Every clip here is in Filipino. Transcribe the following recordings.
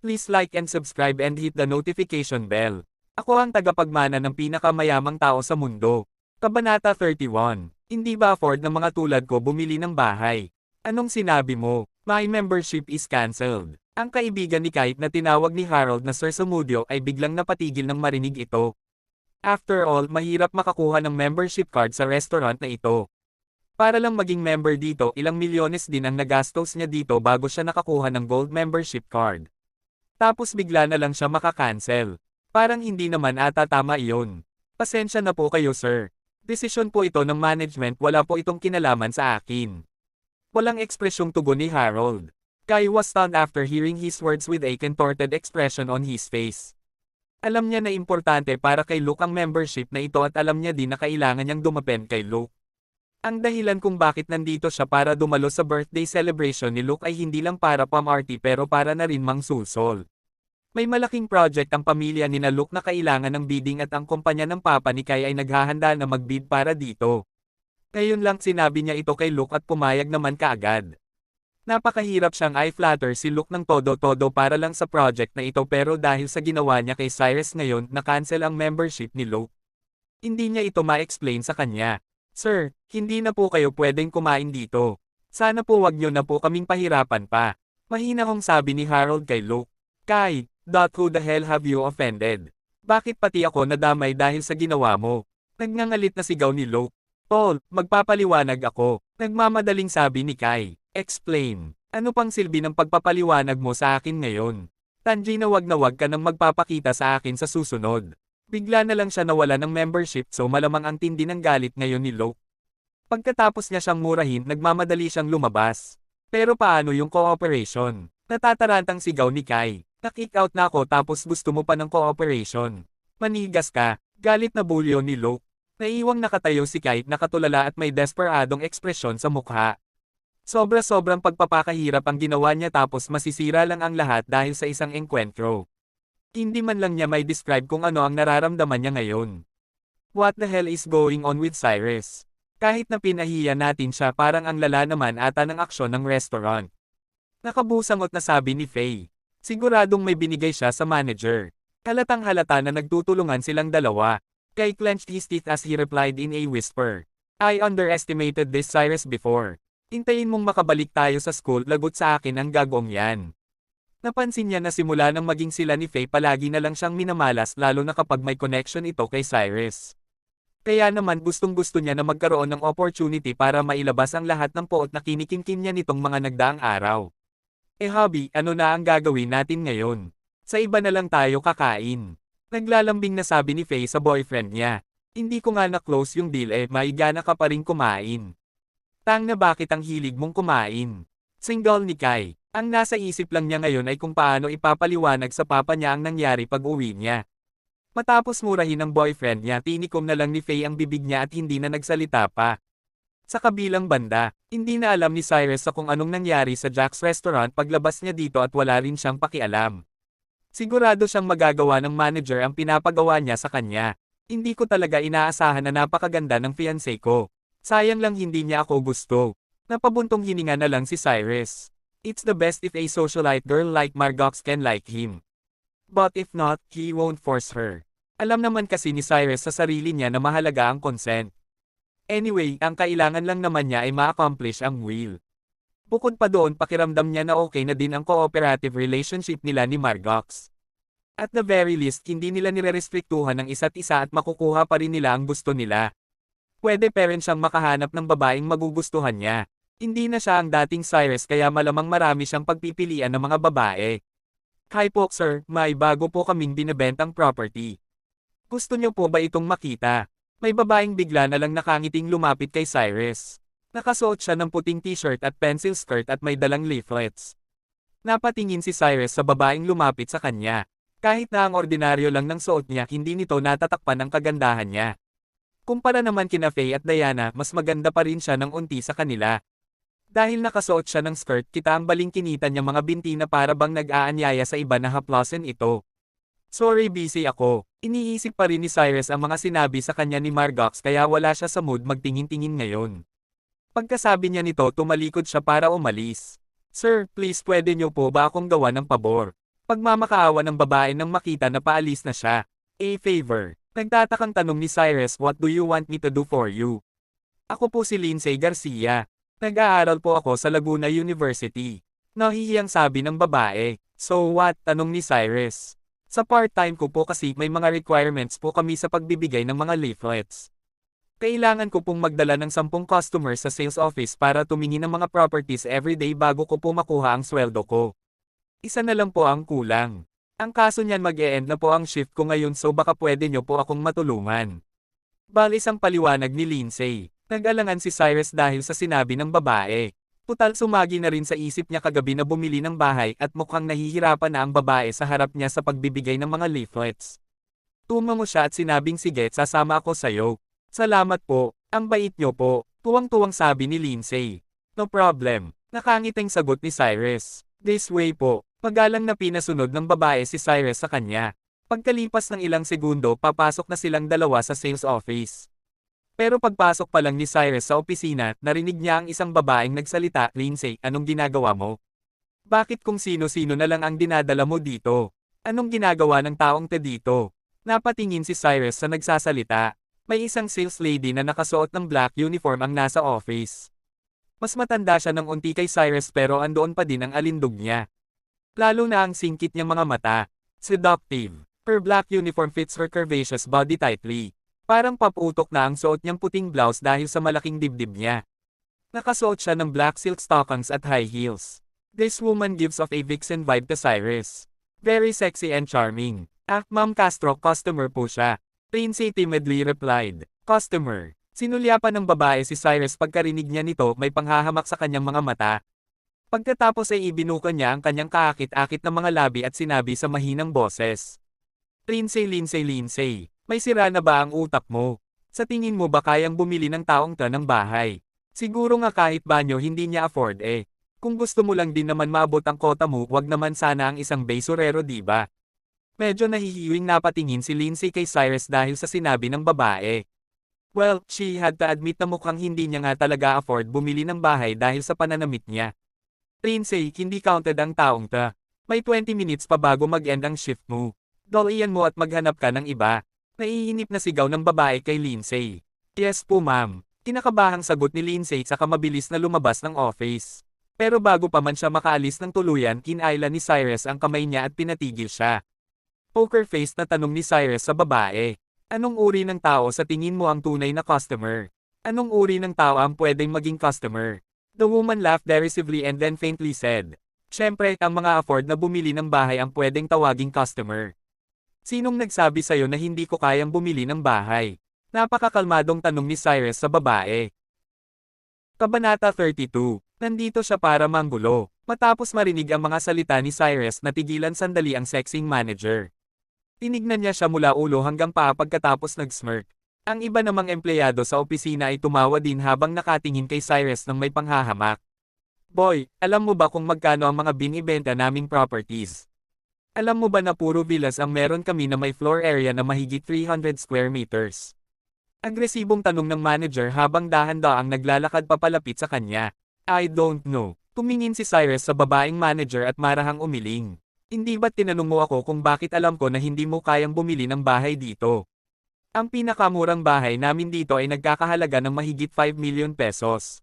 Please like and subscribe and hit the notification bell. Ako ang tagapagmana ng pinakamayamang tao sa mundo. Kabanata 31. Hindi ba afford ng mga tulad ko bumili ng bahay? Anong sinabi mo? My membership is cancelled. Ang kaibigan ni Kite na tinawag ni Harold na Sir Samudio ay biglang napatigil nang marinig ito. After all, mahirap makakuha ng membership card sa restaurant na ito. Para lang maging member dito, ilang milyones din ang nagastos niya dito bago siya nakakuha ng gold membership card. Tapos bigla na lang siya maka-cancel. Parang hindi naman ata tama iyon. Pasensya na po kayo sir. Desisyon po ito ng management, wala po itong kinalaman sa akin. Walang ekspresyong tugon ni Harold. Kai was stunned after hearing his words with a contorted expression on his face. Alam niya na importante para kay Luke ang membership na ito at alam niya din na kailangan niyang dumapen kay Luke. Ang dahilan kung bakit nandito siya para dumalo sa birthday celebration ni Luke ay hindi lang para pamarty pero para na rin mangsusol. May malaking project ang pamilya ni na Luke na kailangan ng bidding at ang kumpanya ng papa ni Kai ay naghahanda na magbid para dito. Ngayon lang sinabi niya ito kay Luke at pumayag naman kaagad. Napakahirap siyang i-flatter si Luke ng todo-todo para lang sa project na ito pero dahil sa ginawa niya kay Cyrus ngayon na-cancel ang membership ni Luke. Hindi niya ito ma-explain sa kanya. Sir, hindi na po kayo pwedeng kumain dito. Sana po wag niyo na po kaming pahirapan pa. Mahina kong sabi ni Harold kay Luke. Kai, who the hell have you offended? Bakit pati ako nadamay dahil sa ginawa mo? Nagngangalit na sigaw ni Luke. Paul, magpapaliwanag ako. Nagmamadaling sabi ni Kai. Explain. Ano pang silbi ng pagpapaliwanag mo sa akin ngayon? Tanji na wag ka nang magpapakita sa akin sa susunod. Bigla na lang siya nawala ng membership so malamang ang tindi ng galit ngayon ni Luke. Pagkatapos niya siyang murahin nagmamadali siyang lumabas. Pero paano yung cooperation? Natatarantang sigaw ni Kai. Na-kick out na ako tapos gusto mo pa ng cooperation. Manigas ka, galit na bulyo ni Luke. Naiwang nakatayo si Kite nakatulala at may desperadong ekspresyon sa mukha. Sobra-sobrang pagpapakahirap ang ginawa niya tapos masisira lang ang lahat dahil sa isang engkwentro. Hindi man lang niya may describe kung ano ang nararamdaman niya ngayon. What the hell is going on with Cyrus? Kahit na pinahiya natin siya parang ang lala naman ata ng aksyon ng restaurant. Nakabusangot na sabi ni Faye. Siguradong may binigay siya sa manager. Halatang halata na nagtutulungan silang dalawa. Kai clenched his teeth as he replied in a whisper. I underestimated this Cyrus before. Hintayin mong makabalik tayo sa school, lagot sa akin ang gagong yan. Napansin niya na simula nang maging sila ni Faye palagi na lang siyang minamalas lalo na kapag may connection ito kay Cyrus. Kaya naman gustong-gusto niya na magkaroon ng opportunity para mailabas ang lahat ng poot na kinikimkim niya nitong mga nagdaang araw. Hobby, ano na ang gagawin natin ngayon? Sa iba na lang tayo kakain. Naglalambing na sabi ni Faye sa boyfriend niya. Hindi ko nga na-close yung deal maigana ka pa rin kumain. Tang na bakit ang hilig mong kumain? Single ni Kai. Ang nasa isip lang niya ngayon ay kung paano ipapaliwanag sa papa niya ang nangyari pag uwi niya. Matapos murahin ng boyfriend niya, tinikom na lang ni Faye ang bibig niya at hindi na nagsalita pa. Sa kabilang banda, hindi na alam ni Cyrus sa kung anong nangyari sa Jack's restaurant paglabas niya dito at wala rin siyang pakialam. Sigurado siyang magagawa ng manager ang pinapagawa niya sa kanya. Hindi ko talaga inaasahan na napakaganda ng fiancé ko. Sayang lang hindi niya ako gusto. Napabuntong hininga na lang si Cyrus. It's the best if a socialite girl like Margox can like him. But if not, he won't force her. Alam naman kasi ni Cyrus sa sarili niya na mahalaga ang consent. Anyway, ang kailangan lang naman niya ay ma-accomplish ang will. Bukod pa doon pakiramdam niya na okay na din ang cooperative relationship nila ni Margox. At the very least hindi nila nire-restriktuhan ng isa't isa at makukuha pa rin nila ang gusto nila. Pwede pa rin siyang makahanap ng babaeng magugustuhan niya. Hindi na siya ang dating Cyrus kaya malamang marami siyang pagpipilian ng mga babae. Hi po sir, may bago po kaming binebentang property. Gusto niyo po ba itong makita? May babaeng bigla na lang nakangiting lumapit kay Cyrus. Nakasuot siya ng puting t-shirt at pencil skirt at may dalang leaflets. Napatingin si Cyrus sa babaeng lumapit sa kanya. Kahit na ang ordinaryo lang ng suot niya, hindi nito natatakpan ang kagandahan niya. Kumpara naman kina Faye at Diana, mas maganda pa rin siya ng unti sa kanila. Dahil nakasuot siya ng skirt, kita ang balingkinitan niya mga binti na para bang nag-aanyaya sa iba na haplosin ito. Sorry, busy ako. Iniisip pa rin ni Cyrus ang mga sinabi sa kanya ni Margox kaya wala siya sa mood magtingin-tingin ngayon. Pagkasabi niya nito tumalikod siya para umalis. Sir, please pwede niyo po ba akong gawa ng pabor? Pagmamakaawa ng babae nang makita na paalis na siya. A favor. Nagtatakang tanong ni Cyrus, what do you want me to do for you? Ako po si Lindsay Garcia. Nag-aaral po ako sa Laguna University. Nahihiyang sabi ng babae. So what? Tanong ni Cyrus. Sa part-time ko po kasi may mga requirements po kami sa pagbibigay ng mga leaflets. Kailangan ko pong magdala ng 10 customers sa sales office para tumingin ng mga properties everyday bago ko po makuha ang sweldo ko. Isa na lang po ang kulang. Ang kaso niyan mag-e-end na po ang shift ko ngayon so baka pwede nyo po akong matulungan. Balis ang paliwanag ni Lindsay. Nag-alangan si Cyrus dahil sa sinabi ng babae. Tutal sumagi na rin sa isip niya kagabi na bumili ng bahay at mukhang nahihirapan na ang babae sa harap niya sa pagbibigay ng mga leaflets. Tumango siya at sinabing sige sasama ako sayo. Salamat po, ang bait nyo po, tuwang-tuwang sabi ni Lindsay. No problem, nakangiting sagot ni Cyrus. This way po. Magalang na pinasunod ng babae si Cyrus sa kanya. Pagkalipas ng ilang segundo papasok na silang dalawa sa sales office. Pero pagpasok pa lang ni Cyrus sa opisina, narinig niya ang isang babaeng nagsalita, Lindsay, anong ginagawa mo? Bakit kung sino-sino na lang ang dinadala mo dito? Anong ginagawa ng taong dito? Napatingin si Cyrus sa nagsasalita. May isang sales lady na nakasuot ng black uniform ang nasa office. Mas matanda siya ng unti kay Cyrus pero andoon pa din ang alindog niya. Lalo na ang singkit niyang mga mata. Seductive. Her black uniform fits her curvaceous body tightly. Parang paputok na ang suot niyang puting blouse dahil sa malaking dibdib niya. Nakasuot siya ng black silk stockings at high heels. This woman gives off a vixen vibe to Cyrus. Very sexy and charming. Ma'am Castro, customer po siya. Lindsay timidly replied. Customer. Sinulyapan ng babae si Cyrus pagkarinig niya nito may panghahamak sa kanyang mga mata. Pagkatapos ay ibinuka niya ang kanyang kaakit-akit na mga labi at sinabi sa mahinang boses. Lindsay, may sira na ba ang utak mo? Sa tingin mo ba kayang bumili ng taong ta ng bahay? Siguro nga kahit banyo hindi niya afford eh. Kung gusto mo lang din naman maabot ang kota mo, wag naman sana ang isang basurero diba? Medyo nahihiwing napatingin si Lindsay kay Cyrus dahil sa sinabi ng babae. Well, she had to admit na mukhang hindi niya nga talaga afford bumili ng bahay dahil sa pananamit niya. Lindsay, hindi counted ang taong ta. May 20 minutes pa bago mag-end ang shift mo. Dolian mo at maghanap ka ng iba. Naiinip na sigaw ng babae kay Lindsay. Yes po ma'am. Kinakabahang sagot ni Lindsay saka mabilis na lumabas ng office. Pero bago pa man siya makaalis ng tuluyan, kinaila ni Cyrus ang kamay niya at pinatigil siya. Poker face na tanong ni Cyrus sa babae. Anong uri ng tao sa tingin mo ang tunay na customer? Anong uri ng tao ang pwedeng maging customer? The woman laughed derisively and then faintly said, Siyempre, ang mga afford na bumili ng bahay ang pwedeng tawaging customer. Sinong nagsabi sa'yo na hindi ko kayang bumili ng bahay? Napakakalmadong tanong ni Cyrus sa babae. Kabanata 32. Nandito siya para manggulo. Matapos marinig ang mga salita ni Cyrus, natigilan sandali ang sexing manager. Tinignan niya siya mula ulo hanggang paa pagkatapos nag-smirk. Ang iba namang empleyado sa opisina ay tumawa din habang nakatingin kay Cyrus ng may panghahamak. Boy, alam mo ba kung magkano ang mga binibenta naming properties? Alam mo ba na puro villas ang meron kami na may floor area na mahigit 300 square meters? Agresibong tanong ng manager habang dahan-daang naglalakad papalapit sa kanya. I don't know. Tumingin si Cyrus sa babaeng manager at marahang umiling. Hindi ba't tinanong mo ako kung bakit alam ko na hindi mo kayang bumili ng bahay dito? Ang pinakamurang bahay namin dito ay nagkakahalaga ng mahigit 5 million pesos.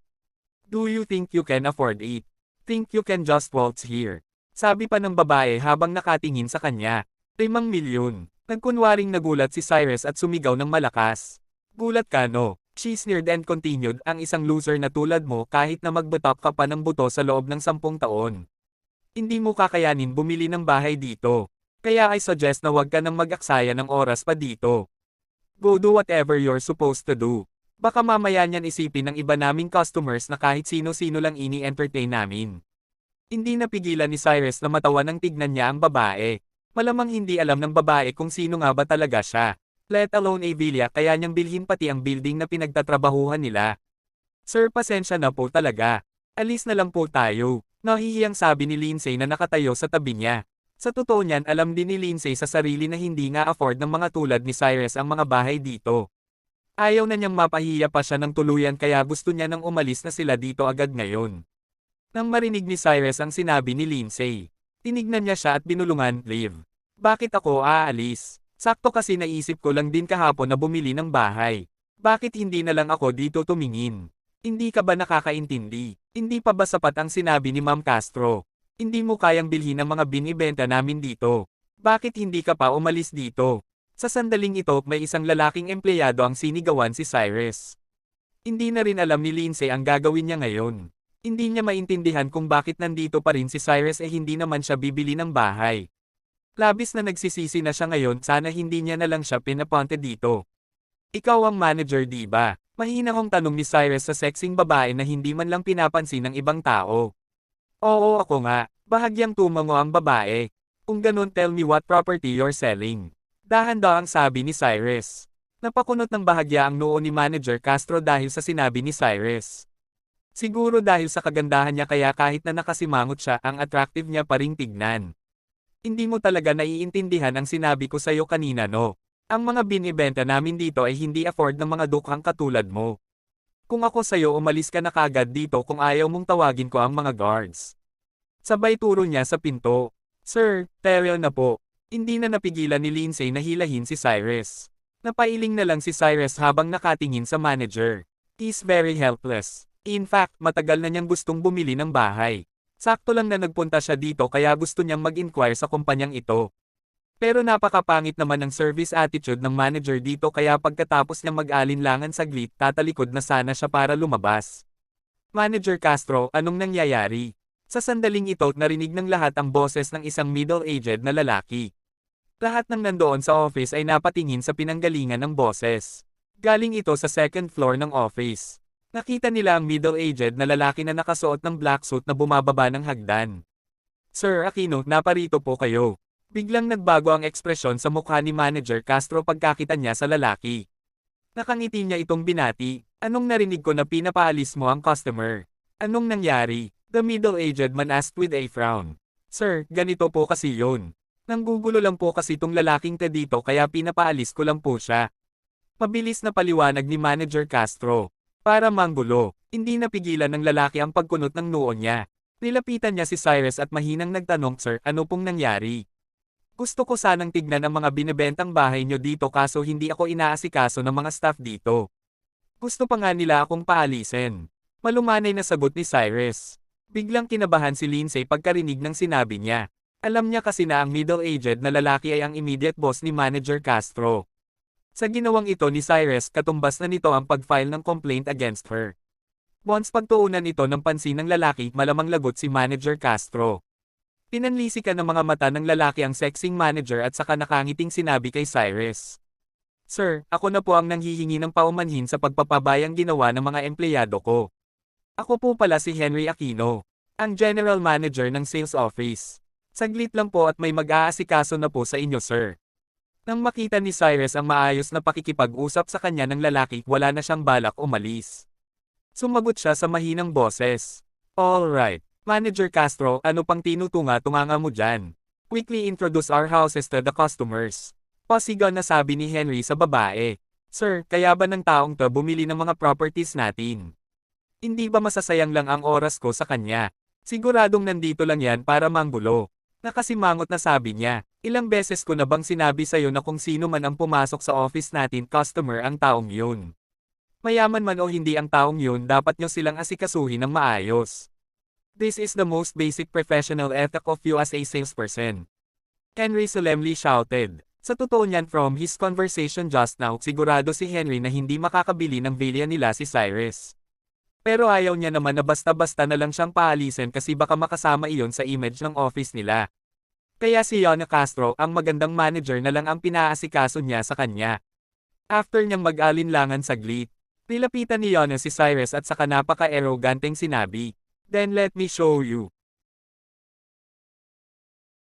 Do you think you can afford it? Think you can just waltz here? Sabi pa ng babae habang nakatingin sa kanya. 5 milyon. Nagkunwaring nagulat si Cyrus at sumigaw ng malakas. Gulat ka no? She sneered and continued, ang isang loser na tulad mo kahit na magbatok ka pa ng buto sa loob ng 10 taon. Hindi mo kakayanin bumili ng bahay dito. Kaya I suggest na wag ka nang mag-aksaya ng oras pa dito. Go do whatever you're supposed to do. Baka mamaya niyan isipin ng iba naming customers na kahit sino-sino lang ini-entertain namin. Hindi napigilan ni Cyrus na matawa nang tignan niya ang babae. Malamang hindi alam ng babae kung sino nga ba talaga siya. Let alone a villa kaya niyang bilhin pati ang building na pinagtatrabahuhan nila. Sir, pasensya na po talaga. Alis na lang po tayo. Nahihiyang sabi ni Lindsay na nakatayo sa tabi niya. Sa totoo niyan alam din ni Lindsay sa sarili na hindi nga afford ng mga tulad ni Cyrus ang mga bahay dito. Ayaw na niyang mapahiya pa siya ng tuluyan kaya gusto niya nang umalis na sila dito agad ngayon. Nang marinig ni Cyrus ang sinabi ni Lindsay, Tinignan niya siya at binulungan, "Leave. Bakit ako aalis? Sakto kasi naisip ko lang din kahapon na bumili ng bahay. Bakit hindi na lang ako dito tumingin? Hindi ka ba nakakaintindi? Hindi pa ba sapat ang sinabi ni Ma'am Castro? Hindi mo kayang bilhin ang mga binibenta namin dito. Bakit hindi ka pa umalis dito?" Sa sandaling ito, may isang lalaking empleyado ang sinigawan si Cyrus. Hindi na rin alam ni Lindsay ang gagawin niya ngayon. Hindi niya maintindihan kung bakit nandito pa rin si Cyrus hindi naman siya bibili ng bahay. Labis na nagsisisi na siya ngayon, sana hindi niya na lang siya pinapunta dito. "Ikaw ang manager, di ba?" Mahinahong tanong ni Cyrus sa sexing babae na hindi man lang pinapansin ng ibang tao. "Oo, ako nga." Bahagyang tumango ang babae. "Kung ganun, tell me what property you're selling." Dahan-dahang sabi ni Cyrus. Napakunot ng bahagya ang noo ni Manager Castro dahil sa sinabi ni Cyrus. Siguro dahil sa kagandahan niya kaya kahit na nakasimangot siya, ang attractive niya pa ring tignan. "Hindi mo talaga naiintindihan ang sinabi ko sa'yo kanina, no? Ang mga binibenta namin dito ay hindi afford ng mga dukhang katulad mo. Kung ako sa'yo, umalis ka na kagad dito kung ayaw mong tawagin ko ang mga guards." Sabay turo niya sa pinto. "Sir, tell na po." Hindi na napigilan ni Lindsay na hilahin si Cyrus. Napailing na lang si Cyrus habang nakatingin sa manager. He's very helpless. In fact, matagal na niyang gustong bumili ng bahay. Sakto lang na nagpunta siya dito kaya gusto niyang mag-inquire sa kumpanyang ito. Pero napakapangit naman ng service attitude ng manager dito kaya pagkatapos niyang mag-alinlangan saglit, tatalikod na sana siya para lumabas. "Manager Castro, anong nangyayari?" Sa sandaling ito, narinig ng lahat ang boses ng isang middle-aged na lalaki. Lahat ng nandoon sa office ay napatingin sa pinanggalingan ng boses. Galing ito sa second floor ng office. Nakita nila ang middle-aged na lalaki na nakasuot ng black suit na bumababa ng hagdan. "Sir Aquino, naparito po kayo." Biglang nagbago ang ekspresyon sa mukha ni Manager Castro pagkakita niya sa lalaki. Nakangiti niya itong binati. "Anong narinig ko na pinapaalis mo ang customer? Anong nangyari?" The middle-aged man asked with a frown. "Sir, ganito po kasi yun. Nanggugulo lang po kasi tong lalaking dito kaya pinapaalis ko lang po siya." Mabilis na paliwanag ni Manager Castro. Para manggulo, hindi napigilan ng lalaki ang pagkunot ng noo niya. Nilapitan niya si Cyrus at mahinang nagtanong, "Sir, ano pong nangyari? Gusto ko sanang tignan ang mga binebentang bahay niyo dito kaso hindi ako inaasikaso ng mga staff dito. Gusto pa nga nila akong paalisin." Malumanay na sagot ni Cyrus. Biglang kinabahan si Lindsay pagkarinig ng sinabi niya. Alam niya kasi na ang middle-aged na lalaki ay ang immediate boss ni Manager Castro. Sa ginawang ito ni Cyrus, katumbas na nito ang pag-file ng complaint against her. Once pagtuunan ito ng pansin ng lalaki, malamang lagot si Manager Castro. Pinanlisikan ng mga mata ng lalaki ang sexing manager at saka nakangiting sinabi kay Cyrus. "Sir, ako na po ang nanghihingi ng paumanhin sa pagpapabayang ginawa ng mga empleyado ko. Ako po pala si Henry Aquino, ang General Manager ng Sales Office. Saglit lang po at may mag-aasikaso na po sa inyo, sir." Nang makita ni Cyrus ang maayos na pakikipag-usap sa kanya ng lalaki, wala na siyang balak umalis. Sumagot siya sa mahinang boses. "Alright, Manager Castro, ano pang tinutunga-tunganga mo dyan? Quickly introduce our houses to the customers." Pasigaw na sabi ni Henry sa babae. "Sir, kaya ba ng taong to bumili ng mga properties natin? Hindi ba masasayang lang ang oras ko sa kanya? Siguradong nandito lang yan para manggulo." Nakasimangot na sabi niya, "Ilang beses ko na bang sinabi sa'yo na kung sino man ang pumasok sa office natin, customer ang taong yun. Mayaman man o hindi ang taong yun, dapat nyo silang asikasuhin ng maayos. This is the most basic professional ethic of you as a salesperson." Henry solemnly shouted. Sa totoo niyan, from his conversation just now, sigurado si Henry na hindi makakabili ng villa nila si Cyrus. Pero ayaw niya naman na basta-basta na lang siyang paalisin kasi baka makasama iyon sa image ng office nila. Kaya si Yana Castro, ang magandang manager, na lang ang pinaasikaso niya sa kanya. After niyang mag-alinlangan saglit, nilapitan ni Yana si Cyrus at saka napaka-arroganteng sinabi, "Then let me show you."